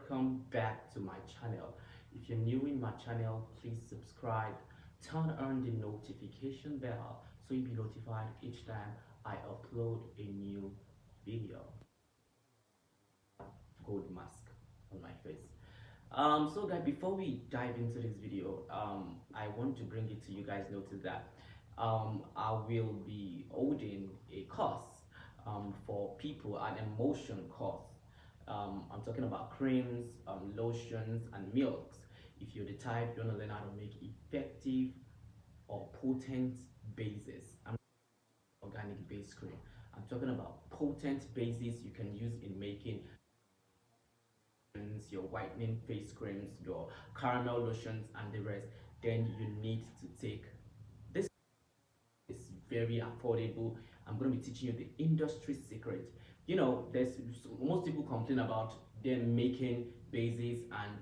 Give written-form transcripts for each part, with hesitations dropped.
welcome back to my channel. If you're new in my channel, please subscribe, turn on the notification bell so you'll be notified each time I upload a new video. Gold mask on my face. So guys, before we dive into this video, I want to bring it to you guys notice that I will be holding a course for people, an emotion course. I'm talking about creams, lotions, and milks. If you're the type you want to learn how to make effective or potent bases, I'm organic base cream. I'm talking about potent bases you can use in making your whitening face creams, your caramel lotions, and the rest. Then you need to take this. Is very affordable. I'm going to be teaching you the industry secret. You know, there's most people complain about them making bases and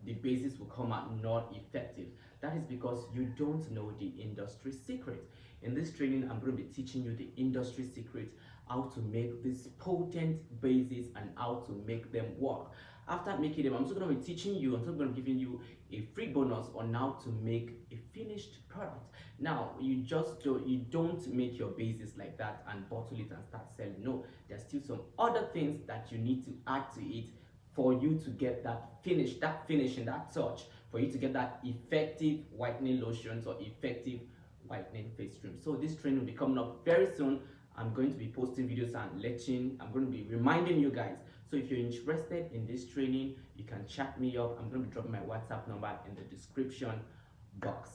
the basis will come out not effective. That is because you don't know the industry secret. In this training, I'm going to be teaching you the industry secret, how to make these potent bases and how to make them work. After making them, I'm also going to be teaching you, I'm also going to be giving you a free bonus on how to make a finished product. Now, you don't make your bases like that and bottle it and start selling. No, there's still some other things that you need to add to it for you to get that finishing, that touch, for you to get that effective whitening lotions or effective whitening face cream. So this training will be coming up very soon. I'm going to be posting videos and I'm going to be reminding you guys. So if you're interested in this training, you can chat me up. I'm going to be dropping my WhatsApp number in the description box.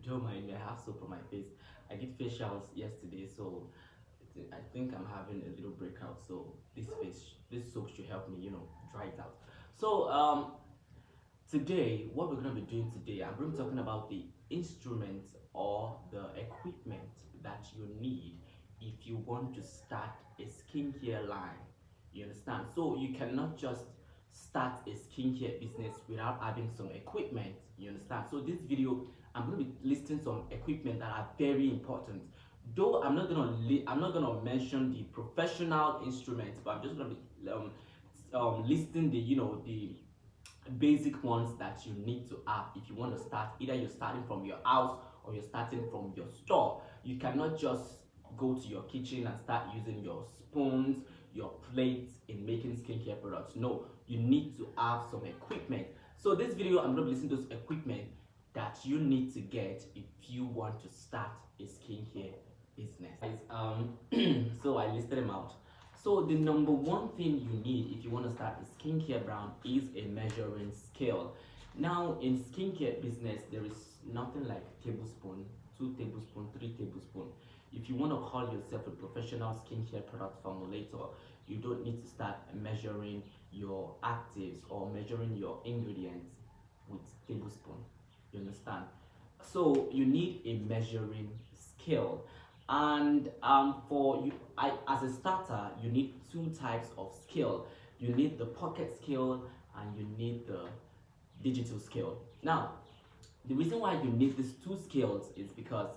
Don't mind, I have soap on my face. I did facials yesterday, so I think I'm having a little breakout. So this soap should help me, dry it out. So today, what we're gonna be doing today, I'm going to be talking about the instruments or the equipment that you need if you want to start a skincare line. You understand? So you cannot just start a skincare business without having some equipment. You understand? So this video, I'm going to be listing some equipment that are very important. Though I'm not gonna mention the professional instruments, but I'm just gonna be listing the basic ones that you need to have if you want to start. Either you're starting from your house or you're starting from your store. You cannot just go to your kitchen and start using your spoons, your plates in making skincare products. No, you need to have some equipment. So this video, I'm going to be listing those equipment that you need to get if you want to start a skincare business. So I listed them out. So the number one thing you need if you want to start a skincare brand is a measuring scale. Now in skincare business, there is nothing like tablespoon, 2 tablespoon, 3 tablespoon. If you want to call yourself a professional skincare product formulator, you don't need to start measuring your actives or measuring your ingredients with tablespoon. You understand? So you need a measuring scale. And for you, as a starter, you need two types of scale. You need the pocket scale and you need the digital scale. Now, the reason why you need these two scales is because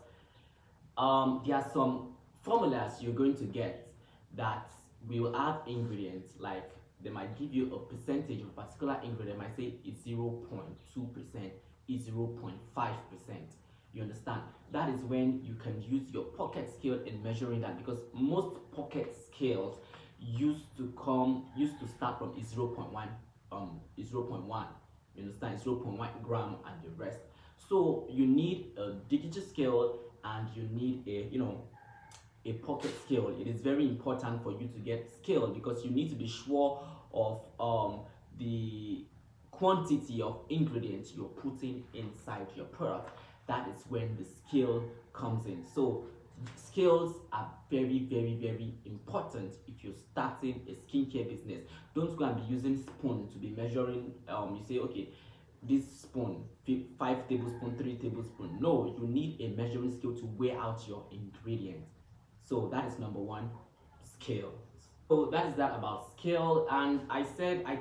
there are some formulas you're going to get that will have ingredients, like they might give you a percentage of a particular ingredient. They might say it's 0.2%, it's 0.5%. You understand? That is when you can use your pocket scale in measuring that, because most pocket scales used to start from 0.1 0.1. You understand? 0.1 gram and the rest. So you need a digital scale and you need a pocket scale. It is very important for you to get scale because you need to be sure of the quantity of ingredients you're putting inside your product. That is when the scale comes in. So Skills are very important if you're starting a skincare business. Don't go and be using spoon to be measuring. You say, okay, this spoon, 5 tablespoon, 3 tablespoon. No, you need a measuring scale to weigh out your ingredients. So that is number one, scale. So that is that about scale. And I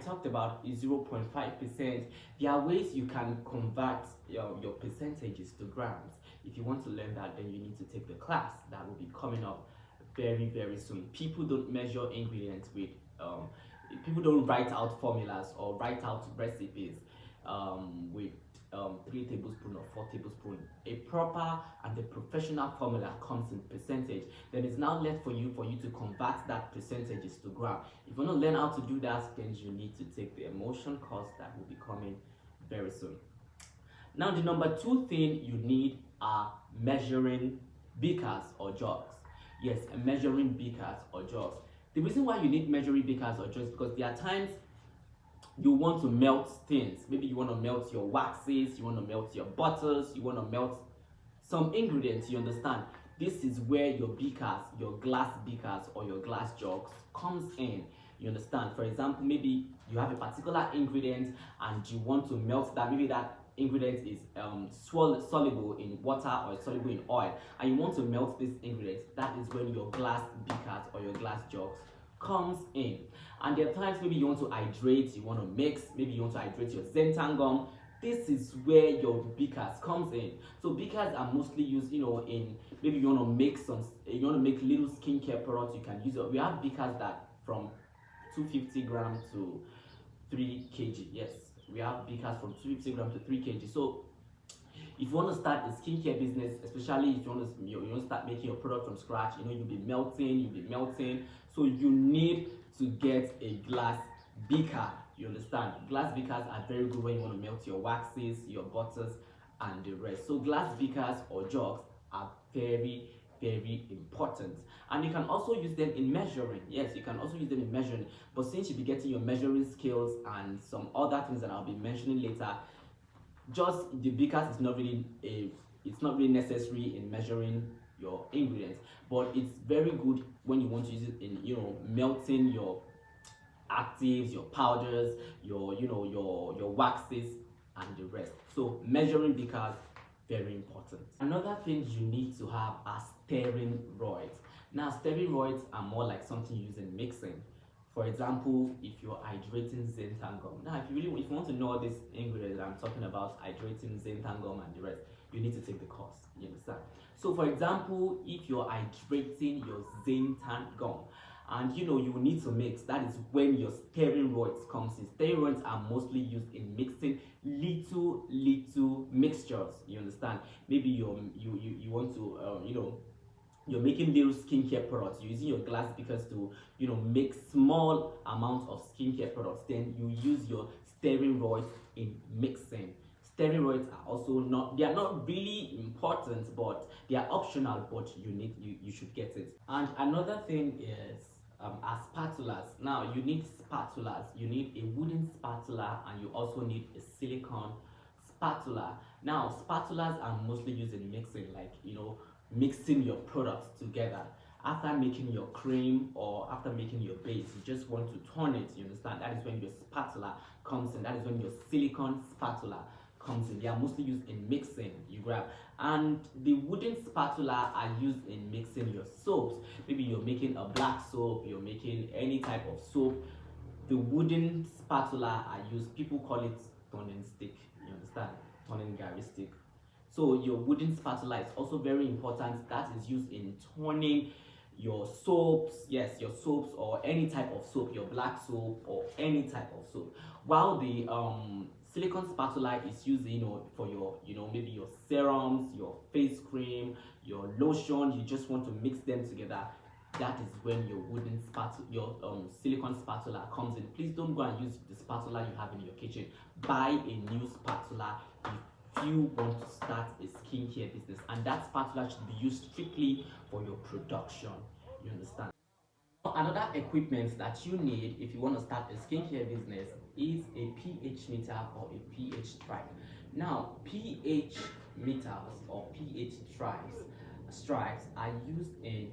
talked about 0.5%. There are ways you can convert your percentages to grams. If you want to learn that, then you need to take the class that will be coming up very soon. People don't measure ingredients with people don't write out formulas or write out recipes with 3 tablespoons or 4 tablespoons. A proper and a professional formula comes in percentage. Then it's now left for you to convert that percentages to gram. If you want to learn how to do that, then you need to take the emulsion course that will be coming very soon. Now, the number two thing you need are measuring beakers or jugs. Yes, measuring beakers or jugs. The reason why you need measuring beakers or jugs is because there are times you want to melt things. Maybe you want to melt your waxes, you want to melt your butters, you want to melt some ingredients, you understand. This is where your beakers, your glass beakers or your glass jugs comes in. You understand. For example, maybe you have a particular ingredient and you want to melt that. Maybe that ingredient is soluble in water or soluble in oil, and you want to melt this ingredient. That is when your glass beakers or your glass jugs comes in. And there are times maybe you want to hydrate, you want to mix, maybe you want to hydrate your xanthan gum. This is where your beakers comes in. So beakers are mostly used, in maybe you want to make you want to make little skincare products. You can use it. We have beakers that from 250 grams to 3 kg. Yes, we have beakers from 250 grams to 3 kg. So if you want to start a skincare business, especially if you want to start making your product from scratch, you'll be melting. So you need to get a glass beaker. You understand? Glass beakers are very good when you want to melt your waxes, your butters, and the rest. So glass beakers or jugs are very important, and you can also use them in measuring. Yes, you can also use them in measuring, but since you'll be getting your measuring skills and some other things that I'll be mentioning later, just the beakers is not really it's not really necessary in measuring your ingredients, but it's very good when you want to use it in melting your actives, your powders, your waxes, and the rest. So measuring beakers, very important. Another thing you need to have are stirring rods. Now stirring rods are more like something you use in mixing. For example, if you're hydrating xanthan gum. Now if you want to know this ingredient that I'm talking about, hydrating xanthan gum and the rest, you need to take the course. You understand? So for example, if you're hydrating your xanthan gum, and you will need to mix, that is when your stirring rods comes in. Stirring rods are mostly used in mixing little mixtures. You understand? Maybe you want to you're making little skincare products. You're using your glass beakers to make small amounts of skincare products. Then you use your stirring rods in mixing. Stirring rods are also they are not really important, but they are optional, but you should get it. And another thing is are spatulas. Now you need spatulas. You need a wooden spatula, and you also need a silicone spatula. Now spatulas are mostly used in mixing, like mixing your products together. After making your cream or after making your base, you just want to turn it. You understand? That is when your spatula comes in. That is when your silicone spatula comes in. They are mostly used in mixing. You grab, and the wooden spatula are used in mixing your soaps. Maybe you're making a black soap, you're making any type of soap. The wooden spatula are used. People call it turning stick. You understand? Turning gari stick. So your wooden spatula is also very important. That is used in turning your soaps. Yes, your soaps or any type of soap, your black soap or any type of soap. While the silicone spatula is used for your maybe your serums, your face cream, your lotion. You just want to mix them together. That is when your wooden spatula, your silicone spatula comes in. Please don't go and use the spatula you have in your kitchen. Buy a new spatula if you want to start a skincare business, and that spatula should be used strictly for your production. You understand? Another equipment that you need if you want to start a skincare business is a pH meter or a pH stripe. Now, pH meters or pH stripes stripes are used in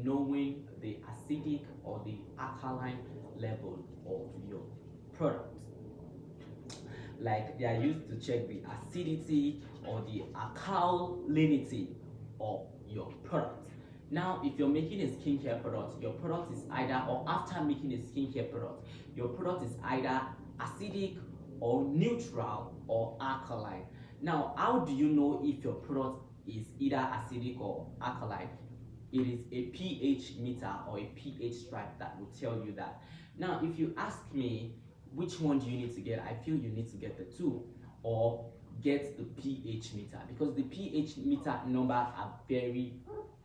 knowing the acidic or the alkaline level of your product. Like they are used to check the acidity or the alkalinity of your product. Now, if you're making a skincare product, your product is either, or after making a skincare product, your product is either acidic or neutral or alkaline. Now, how do you know if your product is either acidic or alkaline? It is a pH meter or a pH stripe that will tell you that. Now, if you ask me which one do you need to get, I feel you need to get the two, or get the pH meter, because the pH meter number are very,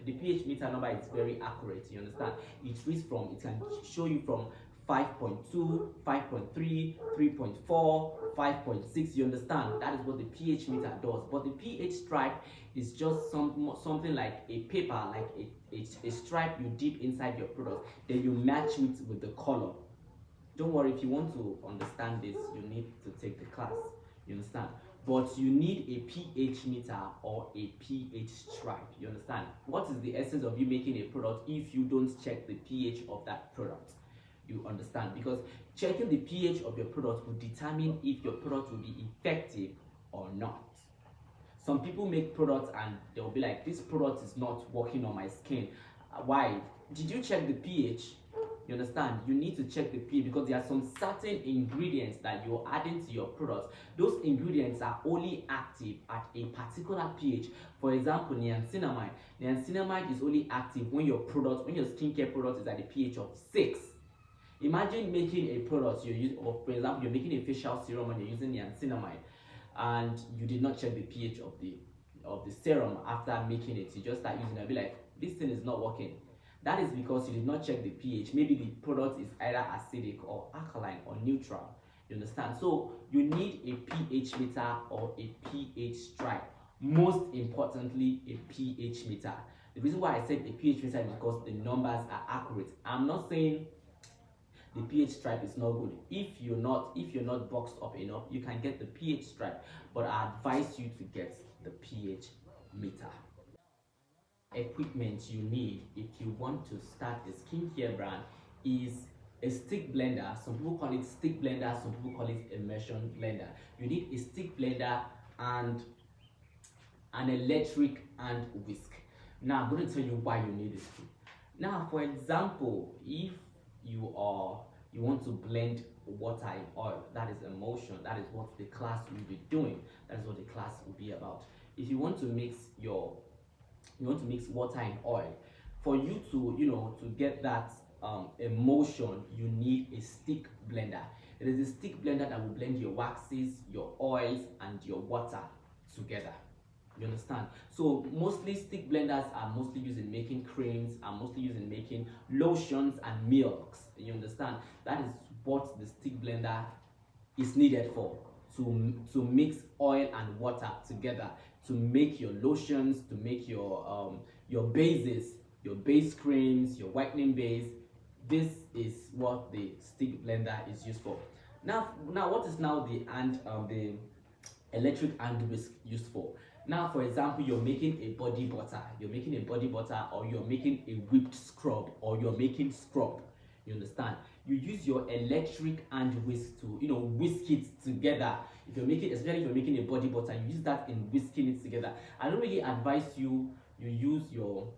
the pH meter number is very accurate. You understand? It reads from, it can show you from 5.2, 5.3, 3.4, 5.6. You understand? That is what the pH meter does. But the pH stripe is just something like a paper, like a stripe you dip inside your product, then you match it with the color. Don't worry, if you want to understand this, you need to take the class. You understand? But you need a pH meter or a pH stripe. You understand? What is the essence of you making a product if you don't check the pH of that product? You understand? Because checking the pH of your product will determine if your product will be effective or not. Some people make products and they'll be like, this product is not working on my skin. Why? Did you check the pH? You understand? You need to check the pH because there are some certain ingredients that you're adding to your product. Those ingredients are only active at a particular pH. For example, niacinamide. Niacinamide is only active when your product, when your skincare product is at a pH of 6. Imagine making a product you use, or for example, you're making a facial serum and you're using niacinamide, and you did not check the pH of the serum after making it. You just start using it and be like, this thing is not working. That is because you did not check the pH. Maybe the product is either acidic or alkaline or neutral. You understand? So you need a pH meter or a pH stripe. Most importantly, a pH meter. The reason why I said a pH meter is because the numbers are accurate. I'm not saying the pH stripe is not good. If you're not boxed up enough, you can get the pH stripe, but I advise you to get the pH meter. Equipment you need if you want to start a skincare brand is a stick blender. Some people call it stick blender, some people call it immersion blender. You need a stick blender and an electric hand whisk. Now I'm going to tell you why you need this. Now, for example, if you want to blend water in oil, that is emulsion. That is what the class will be doing. That is what the class will be about. If you want to mix water in oil, for you to get that emulsion, you need a stick blender. It is a stick blender that will blend your waxes, your oils, and your water together. You understand? So mostly stick blenders are mostly used in making creams, are mostly used in making lotions and milks. You understand? That is what the stick blender is needed for, to mix oil and water together, to make your lotions, to make your bases, your base creams, your whitening base. This is what the stick blender is used for. Now what is now the electric hand whisk used for? Now, for example, you're making a body butter, or you're making a whipped scrub, or you're making scrub. You understand? You use your electric hand whisk to whisk it together. If you're making, especially if you're making a body butter, you use that in whisking it together. I don't really advise you use your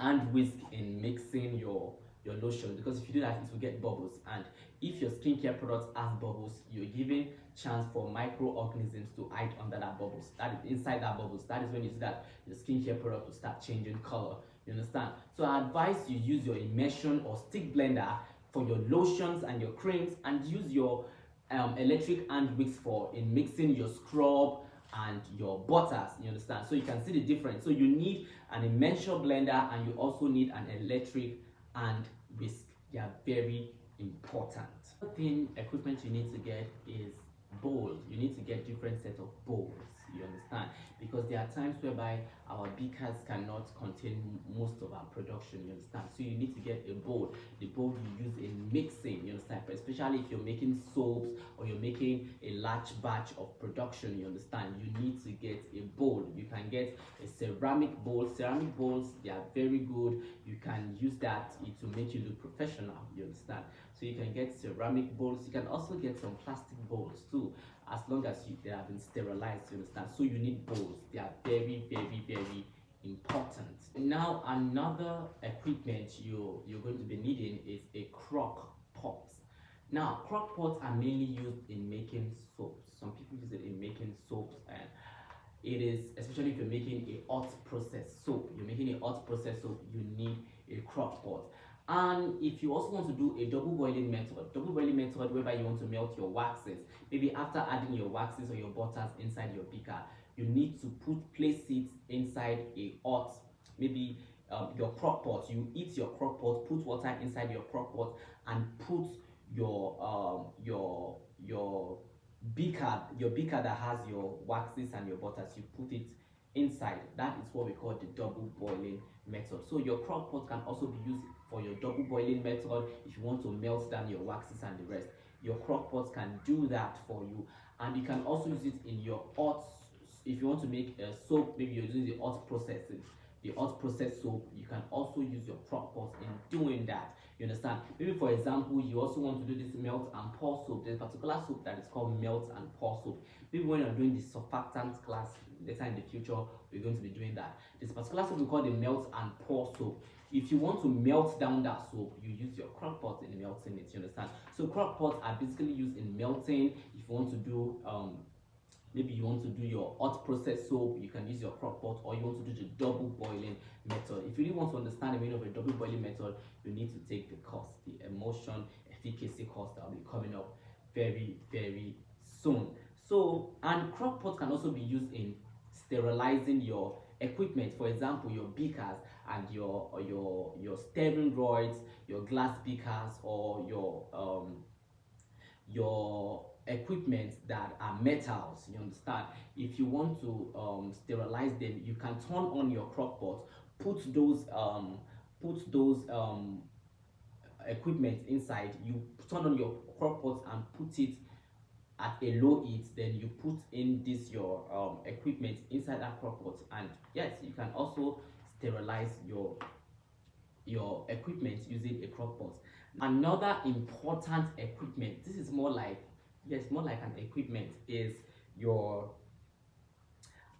hand whisk in mixing your lotion, because if you do that, it will get bubbles, and if your skincare product has bubbles, you're giving chance for microorganisms to hide under that bubbles. That is inside that bubbles. That is when you see that your skincare product will start changing color. You understand? So I advise you use your immersion or stick blender for your lotions and your creams, and use your electric hand whisk for in mixing your scrub and your butters. You understand? So you can see the difference. So you need an immersion blender, and you also need an electric hand whisk. They are very important. Another thing, equipment you need to get is bowls. You need to get different set of bowls. you understand, because there are times whereby our beakers cannot contain most of our production, you understand. So you need to get a bowl, the bowl you use in mixing, you understand, but especially if you're making soaps or you're making a large batch of production, you understand, you need to get a bowl. You can get a ceramic bowl. Ceramic bowls, they are very good. You can use that to make you look professional, you understand. So you can get ceramic bowls. You can also get some plastic bowls too, as long as they have been sterilized, you understand. So you need bowls. They are very, very, very important. Now another equipment you're going to be needing is a crock pot. Now crock pots are mainly used in making soaps. Some people use it in making soaps, and it is, especially if you're making a hot process soap, you need a crock pot. And if you also want to do a double boiling method whereby you want to melt your waxes, maybe after adding your waxes or your butters inside your beaker, you need to place it inside a hot, maybe your crock pot. You heat your crock pot, put water inside your crock pot, and put your beaker that has your waxes and your butters, you put it inside. That is what we call the double boiling method. So your crock pot can also be used for your double boiling method. If you want to melt down your waxes and the rest, your crock pot can do that for you. And you can also use it in your hot, if you want to make a soap, maybe you're using the hot process soap, you can also use your crock pot in doing that, you understand. Maybe for example, you also want to do this melt and pour soap. There's a particular soap that is called melt and pour soap. Maybe when you're doing the surfactants class later in the future, we're going to be doing that. This particular soap we call the melt and pour soap. If you want to melt down that soap, you use your crock pot in melting it, you understand. So crock pots are basically used in melting. If you want to do maybe you want to do your hot process soap, you can use your crock pot, or you want to do the double boiling method. If you really want to understand the meaning of a double boiling method, you need to take the course, the emulsion efficacy course that will be coming up very, very soon. So, and crock pot can also be used in sterilizing your equipment. For example, your beakers and your stirring rods, your glass beakers, or your equipment that are metals, you understand. If you want to sterilize them, you can turn on your crock pot, put those equipment inside, you turn on your crock pot and put it at a low heat, then you put in this your equipment inside that crock pot, and yes, you can also sterilize your equipment using a crock pot. Another important equipment, this is more like, yes, more like an equipment, is your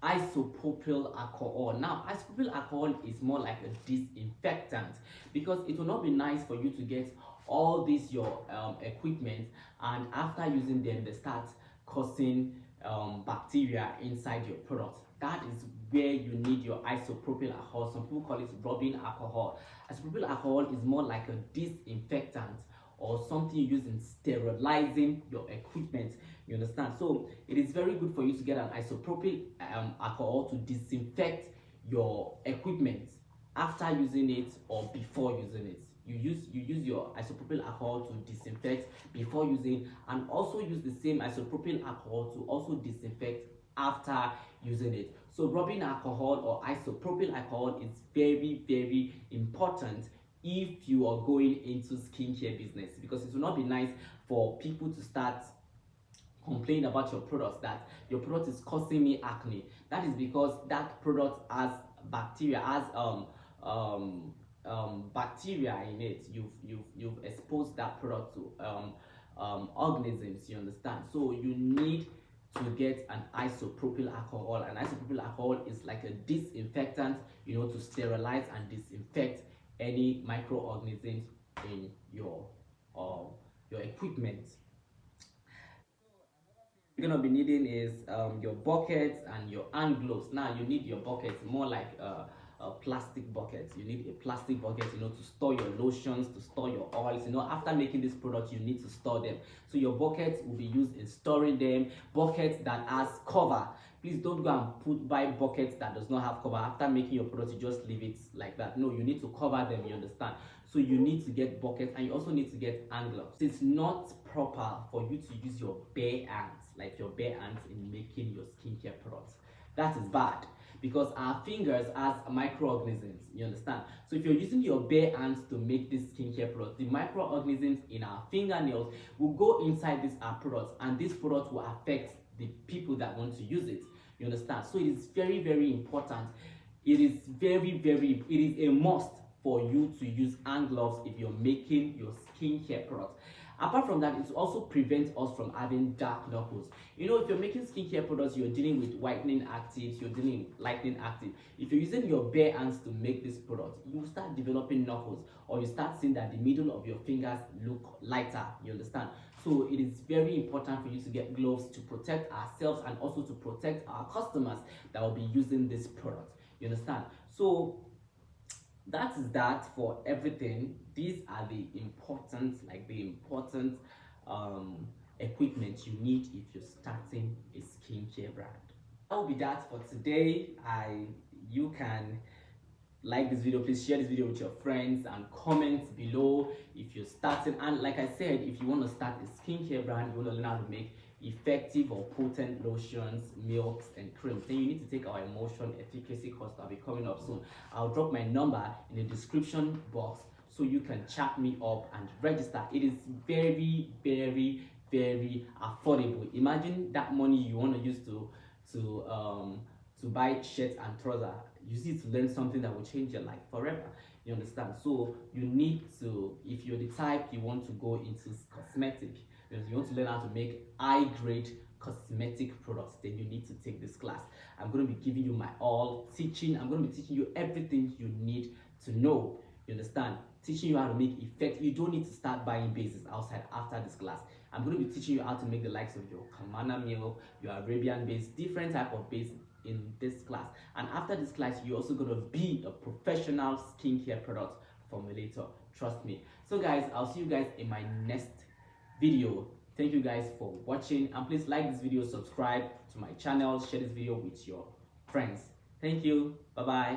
isopropyl alcohol. Now isopropyl alcohol is more like a disinfectant, because it will not be nice for you to get all this your equipment, and after using them they start causing bacteria inside your product. That is where you need your isopropyl alcohol. Some people call it rubbing alcohol. Isopropyl alcohol is more like a disinfectant, or something you use in sterilizing your equipment, you understand. So it is very good for you to get an isopropyl alcohol to disinfect your equipment after using it or before using it. You use your isopropyl alcohol to disinfect before using, and also use the same isopropyl alcohol to also disinfect after using it. So rubbing alcohol or isopropyl alcohol is very, very important if you are going into skincare business, because it will not be nice for people to start complain about your product, that your product is causing me acne. That is because that product has bacteria, has bacteria in it. You've exposed that product to organisms, you understand. So you need to get an isopropyl alcohol. An isopropyl alcohol is like a disinfectant, you know, to sterilize and disinfect any microorganisms in your equipment. You're gonna be needing is your buckets and your hand gloves. Now you need your buckets, more like plastic buckets. You need a plastic bucket, you know, to store your lotions, to store your oils. You know, after making this product, you need to store them. So your buckets will be used in storing them. Buckets that has cover. Please don't go and buy buckets that does not have cover. After making your product, you just leave it like that. No, you need to cover them, you understand. So you need to get buckets, and you also need to get hand gloves. It's not proper for you to use your bare hands, like your bare hands, in making your skincare products. That is bad, because our fingers has microorganisms, you understand? So if you're using your bare hands to make this skincare product, the microorganisms in our fingernails will go inside these our products, and this product will affect the people that want to use it, you understand? So it is very, very important. It is it is a must for you to use hand gloves if you're making your skincare products. Apart from that, it also prevents us from having dark knuckles. You know, if you're making skincare products, you're dealing with whitening actives, you're dealing with lightening active. If you're using your bare hands to make this product, you start developing knuckles, or you start seeing that the middle of your fingers look lighter, you understand? So it is very important for you to get gloves to protect ourselves and also to protect our customers that will be using this product, you understand? So that is that for everything. These are the important, um equipment you need if you're starting a skincare brand. That will be that for today. You can like this video, please share this video with your friends, and comment below if you're starting. And like I said, if you want to start a skincare brand, you want to learn how to make effective or potent lotions, milks, and creams, then you need to take our emulsion efficacy course that will be coming up soon. I'll drop my number in the description box so you can chat me up and register. It is very, very, very affordable. Imagine that money you want to use to um to buy shirts and trousers, use it to learn something that will change your life forever, you understand? So you need to, if you're the type you want to go into cosmetic, you want to learn how to make high grade cosmetic products, then you need to take this class. I'm going to be giving you my all teaching. I'm going to be teaching you everything you need to know, you understand? Teaching you how to make effect. You don't need to start buying bases outside after this class. I'm going to be teaching you how to make the likes of your Kamana meal, your Arabian base, different type of base in this class. And after this class, you're also going to be a professional skincare product formulator. Trust me. So guys, I'll see you guys in my next video. Thank you guys for watching, and please like this video, subscribe to my channel, share this video with your friends. Thank you. Bye bye.